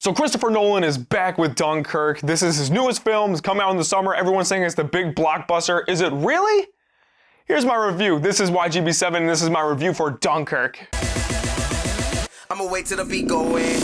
So Christopher Nolan is back with Dunkirk. This is his newest film. It's come out in the summer. Everyone's saying it's the big blockbuster. Is it really? Here's my review. This is YGB7 and this is my review for Dunkirk. I'ma wait till the beat go in.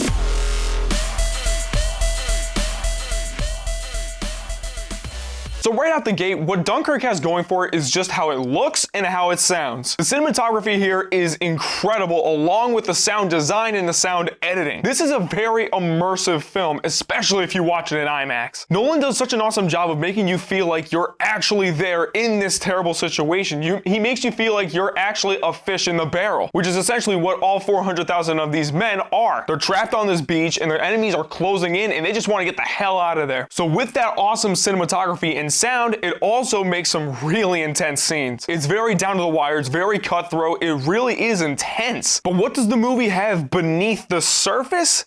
So right out the gate, what Dunkirk has going for it is just how it looks and how it sounds. The cinematography here is incredible, along with the sound design and the sound editing. This is a very immersive film, especially if you watch it in IMAX. Nolan does such an awesome job of making you feel like you're actually there in this terrible situation. He makes you feel like you're actually a fish in the barrel, which is essentially what all 400,000 of these men are. They're trapped on this beach and their enemies are closing in and they just want to get the hell out of there. So with that awesome cinematography and sound, it also makes some really intense scenes. It's very down to the wire, it's very cutthroat, it really is intense. But what does the movie have beneath the surface?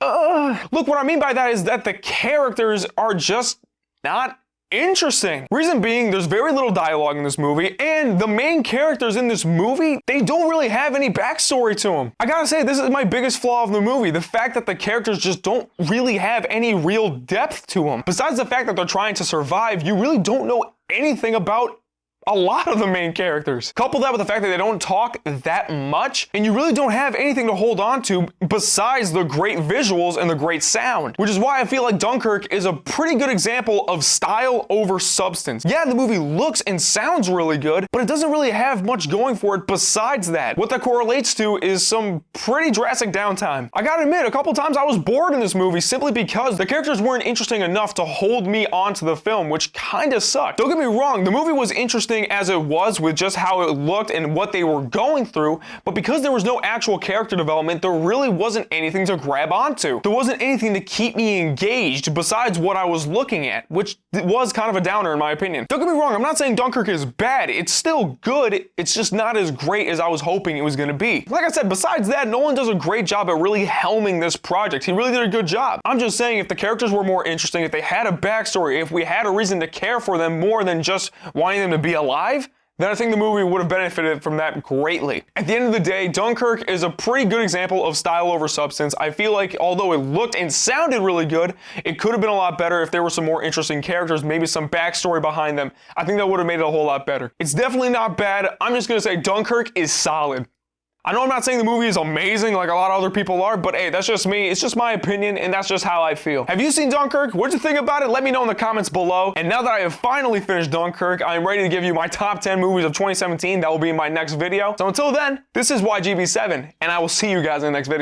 Look, what I mean by that is that the characters are just not interesting. Reason being, there's very little dialogue in this movie, and the main characters in this movie, they don't really have any backstory to them. I gotta say, this is my biggest flaw of the movie, the fact that the characters just don't really have any real depth to them. Besides the fact that they're trying to survive, you really don't know anything about a lot of the main characters. Couple that with the fact that they don't talk that much, and you really don't have anything to hold on to besides the great visuals and the great sound, which is why I feel like Dunkirk is a pretty good example of style over substance. Yeah, the movie looks and sounds really good, but it doesn't really have much going for it besides that. What that correlates to is some pretty drastic downtime. I gotta admit, a couple times I was bored in this movie simply because the characters weren't interesting enough to hold me onto the film, which kinda sucked. Don't get me wrong, the movie was interesting as it was with just how it looked and what they were going through, but because there was no actual character development, there really wasn't anything to grab onto. There wasn't anything to keep me engaged besides what I was looking at, which was kind of a downer in my opinion. Don't get me wrong, I'm not saying Dunkirk is bad, it's still good, it's just not as great as I was hoping it was gonna be. Like I said, besides that, Nolan does a great job at really helming this project. He really did a good job. I'm just saying, if the characters were more interesting, if they had a backstory, if we had a reason to care for them more than just wanting them to be alive, then I think the movie would have benefited from that greatly. At the end of the day, Dunkirk is a pretty good example of style over substance. I feel like although it looked and sounded really good, it could have been a lot better if there were some more interesting characters, maybe some backstory behind them. I think that would have made it a whole lot better. It's definitely not bad. I'm just gonna say Dunkirk is solid. I know I'm not saying the movie is amazing like a lot of other people are, but hey, that's just me. It's just my opinion, and that's just how I feel. Have you seen Dunkirk? What'd you think about it? Let me know in the comments below. And now that I have finally finished Dunkirk, I am ready to give you my top 10 movies of 2017. That will be in my next video. So until then, this is YGB7, and I will see you guys in the next video.